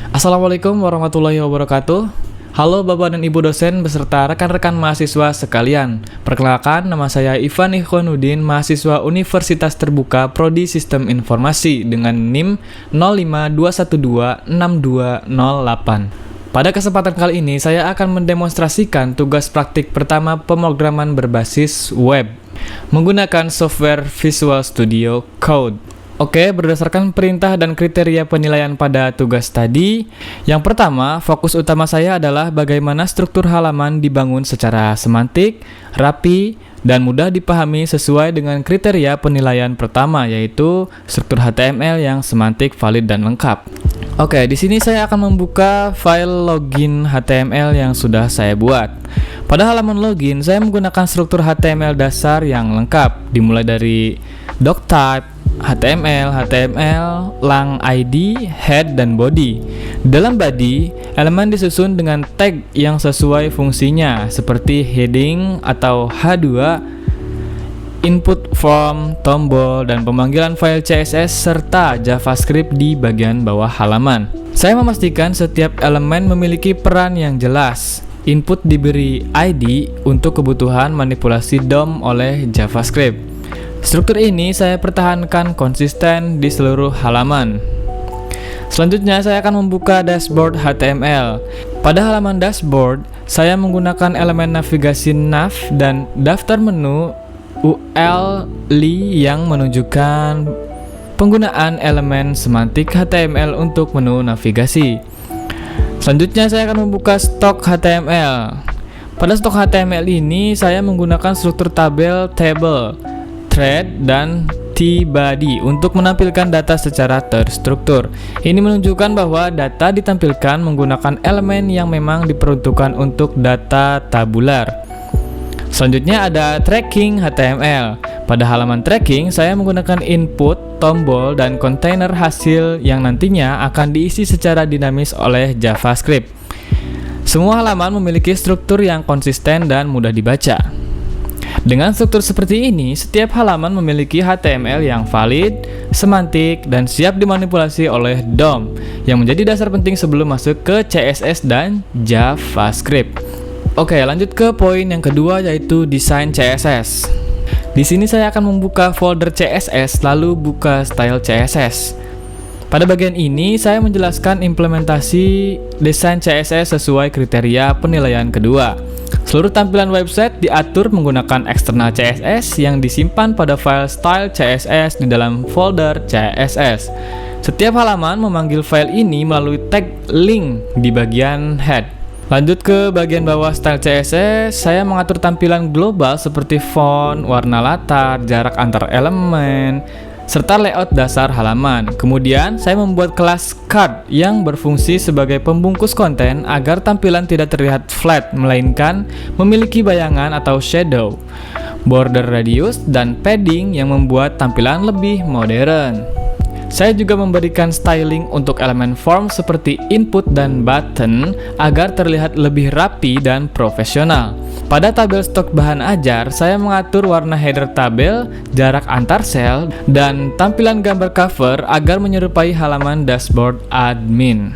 Assalamualaikum warahmatullahi wabarakatuh. Halo Bapak dan Ibu dosen beserta rekan-rekan mahasiswa sekalian. Perkenalkan, nama saya Ivan Ikhwanuddin, mahasiswa Universitas Terbuka Prodi Sistem Informasi dengan NIM 052126208. Pada kesempatan kali ini, saya akan mendemonstrasikan tugas praktik pertama pemrograman berbasis web menggunakan software Visual Studio Code. Oke, berdasarkan perintah dan kriteria penilaian pada tugas tadi, yang pertama, fokus utama saya adalah bagaimana struktur halaman dibangun secara semantik, rapi, dan mudah dipahami sesuai dengan kriteria penilaian pertama, yaitu struktur HTML yang semantik, valid, dan lengkap. Oke, di sini saya akan membuka file login HTML yang sudah saya buat. Pada halaman login, saya menggunakan struktur HTML dasar yang lengkap, dimulai dari doctype, HTML, lang ID, head, dan body. Dalam body, elemen disusun dengan tag yang sesuai fungsinya, seperti heading atau H2, input form, tombol, dan pemanggilan file CSS, serta JavaScript di bagian bawah halaman. Saya memastikan setiap elemen memiliki peran yang jelas. Input diberi ID untuk kebutuhan manipulasi DOM oleh JavaScript. Struktur ini saya pertahankan konsisten di seluruh halaman. Selanjutnya saya akan membuka dashboard HTML. Pada halaman dashboard, saya menggunakan elemen navigasi nav dan daftar menu ULI yang menunjukkan penggunaan elemen semantik HTML untuk menu navigasi. Selanjutnya saya akan membuka stok HTML. Pada stok HTML ini saya menggunakan struktur tabel, table, thread, dan T-body untuk menampilkan data secara terstruktur. Ini menunjukkan bahwa data ditampilkan menggunakan elemen yang memang diperuntukkan untuk data tabular. Selanjutnya ada tracking HTML. Pada halaman tracking, saya menggunakan input, tombol, dan kontainer hasil yang nantinya akan diisi secara dinamis oleh JavaScript. Semua halaman memiliki struktur yang konsisten dan mudah dibaca. Dengan struktur seperti ini, setiap halaman memiliki HTML yang valid, semantik, dan siap dimanipulasi oleh DOM, yang menjadi dasar penting sebelum masuk ke CSS dan JavaScript. Oke, lanjut ke poin yang kedua, yaitu desain CSS. Di sini saya akan membuka folder CSS, lalu buka style CSS. Pada bagian ini, saya menjelaskan implementasi desain CSS sesuai kriteria penilaian kedua. Seluruh tampilan website diatur menggunakan eksternal CSS yang disimpan pada file style CSS di dalam folder CSS. Setiap halaman memanggil file ini melalui tag link di bagian head. Lanjut ke bagian bawah style CSS, saya mengatur tampilan global seperti font, warna latar, jarak antar elemen, serta layout dasar halaman. Kemudian, saya membuat kelas card yang berfungsi sebagai pembungkus konten agar tampilan tidak terlihat flat, melainkan memiliki bayangan atau shadow, border radius, dan padding yang membuat tampilan lebih modern. Saya juga memberikan styling untuk elemen form seperti input dan button agar terlihat lebih rapi dan profesional. Pada tabel stok bahan ajar, saya mengatur warna header tabel, jarak antar sel, dan tampilan gambar cover agar menyerupai halaman dashboard admin.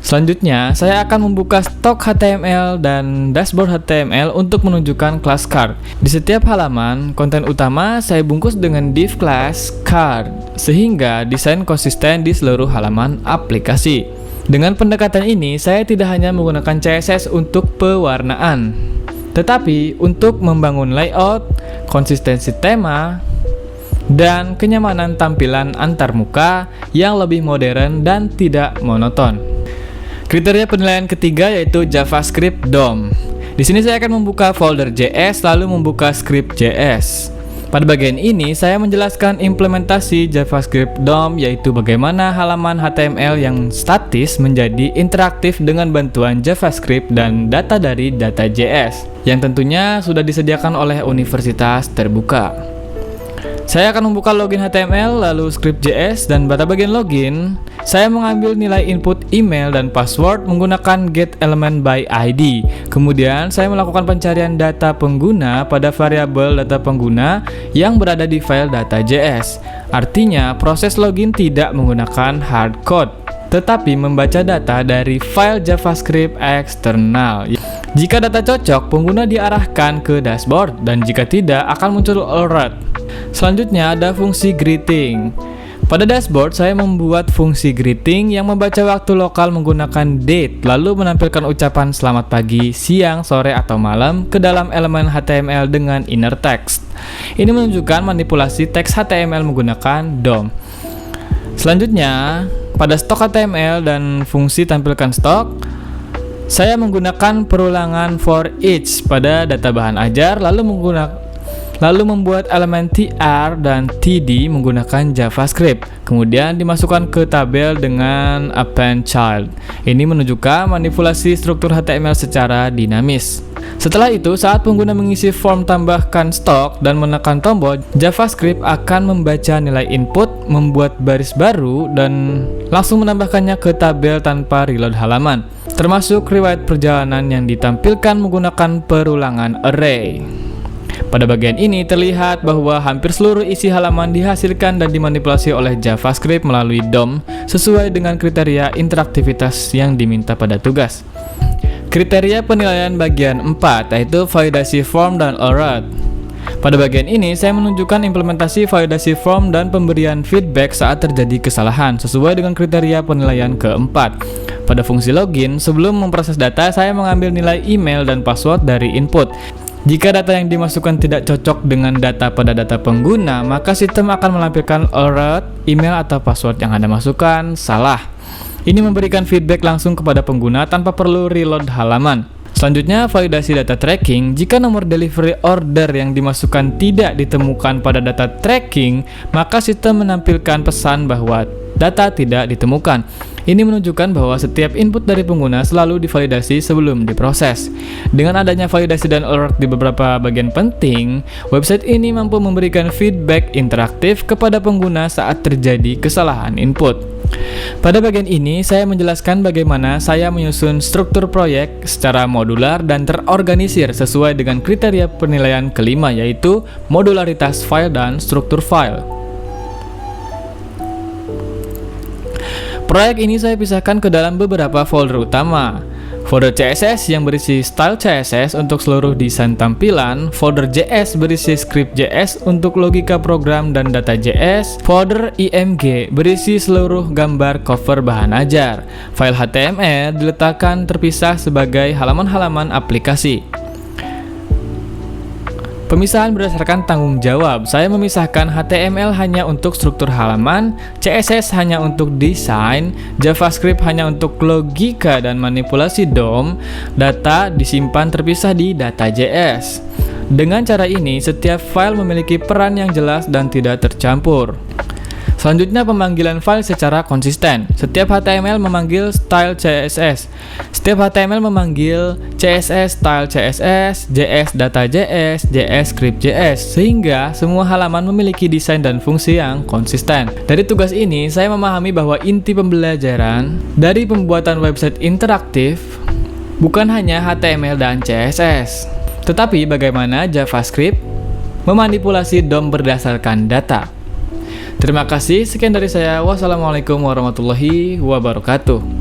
Selanjutnya, saya akan membuka stok HTML dan dashboard HTML untuk menunjukkan kelas card. Di setiap halaman, konten utama saya bungkus dengan div class card, sehingga desain konsisten di seluruh halaman aplikasi. Dengan pendekatan ini, saya tidak hanya menggunakan CSS untuk pewarnaan, tetapi untuk membangun layout, konsistensi tema, dan kenyamanan tampilan antarmuka yang lebih modern dan tidak monoton. Kriteria penilaian ketiga yaitu JavaScript DOM. Di sini saya akan membuka folder JS lalu membuka script JS. Pada bagian ini saya menjelaskan implementasi JavaScript DOM, yaitu bagaimana halaman HTML yang statis menjadi interaktif dengan bantuan JavaScript dan data dari data JS yang tentunya sudah disediakan oleh Universitas Terbuka. Saya akan membuka login HTML, lalu script JS, dan pada bagian login, saya mengambil nilai input email dan password menggunakan getElementById. Kemudian, saya melakukan pencarian data pengguna pada variabel data pengguna yang berada di file data.js. Artinya, proses login tidak menggunakan hardcode. tetapi membaca data dari file JavaScript eksternal. Jika data cocok, pengguna diarahkan ke dashboard, dan jika tidak, akan muncul alert. Selanjutnya ada fungsi greeting. Pada dashboard, saya membuat fungsi greeting yang membaca waktu lokal menggunakan date, lalu menampilkan ucapan selamat pagi, siang, sore, atau malam ke dalam elemen HTML dengan inner text. Ini menunjukkan manipulasi teks HTML menggunakan DOM. Selanjutnya, pada stok HTML dan fungsi tampilkan stok, saya menggunakan perulangan for each pada data bahan ajar, lalu membuat elemen tr dan td menggunakan JavaScript, kemudian dimasukkan ke tabel dengan append child. Ini menunjukkan manipulasi struktur HTML secara dinamis. Setelah itu, saat pengguna mengisi form tambahkan stok dan menekan tombol, JavaScript akan membaca nilai input, membuat baris baru, dan langsung menambahkannya ke tabel tanpa reload halaman, termasuk riwayat perjalanan yang ditampilkan menggunakan perulangan array. Pada bagian ini terlihat bahwa hampir seluruh isi halaman dihasilkan dan dimanipulasi oleh JavaScript melalui DOM sesuai dengan kriteria interaktivitas yang diminta pada tugas. Kriteria penilaian bagian 4 yaitu validasi form dan alert. Pada bagian ini saya menunjukkan implementasi validasi form dan pemberian feedback saat terjadi kesalahan sesuai dengan kriteria penilaian keempat. Pada fungsi login, sebelum memproses data, saya mengambil nilai email dan password dari input. Jika data yang dimasukkan tidak cocok dengan data pada data pengguna, maka sistem akan menampilkan alert, email atau password yang Anda masukkan salah. Ini memberikan feedback langsung kepada pengguna tanpa perlu reload halaman. Selanjutnya, validasi data tracking. Jika nomor delivery order yang dimasukkan tidak ditemukan pada data tracking, maka sistem menampilkan pesan bahwa data tidak ditemukan. Ini menunjukkan bahwa setiap input dari pengguna selalu divalidasi sebelum diproses. Dengan adanya validasi dan alert di beberapa bagian penting, website ini mampu memberikan feedback interaktif kepada pengguna saat terjadi kesalahan input. Pada bagian ini, saya menjelaskan bagaimana saya menyusun struktur proyek secara modular dan terorganisir sesuai dengan kriteria penilaian kelima, yaitu modularitas file dan struktur file. Proyek ini saya pisahkan ke dalam beberapa folder utama. Folder CSS yang berisi style CSS untuk seluruh desain tampilan, folder JS berisi script JS untuk logika program dan data JS, folder IMG berisi seluruh gambar cover bahan ajar. File HTML diletakkan terpisah sebagai halaman-halaman aplikasi. Pemisahan berdasarkan tanggung jawab. Saya memisahkan HTML hanya untuk struktur halaman, CSS hanya untuk desain, JavaScript hanya untuk logika dan manipulasi DOM, data disimpan terpisah di data JS. Dengan cara ini, setiap file memiliki peran yang jelas dan tidak tercampur. Selanjutnya, pemanggilan file secara konsisten. Setiap HTML memanggil style CSS. Setiap HTML memanggil CSS style CSS, JS data JS, JS script JS, sehingga semua halaman memiliki desain dan fungsi yang konsisten. Dari tugas ini, saya memahami bahwa inti pembelajaran dari pembuatan website interaktif bukan hanya HTML dan CSS, tetapi bagaimana JavaScript memanipulasi DOM berdasarkan data. Terima kasih, sekian dari saya. Wassalamualaikum warahmatullahi wabarakatuh.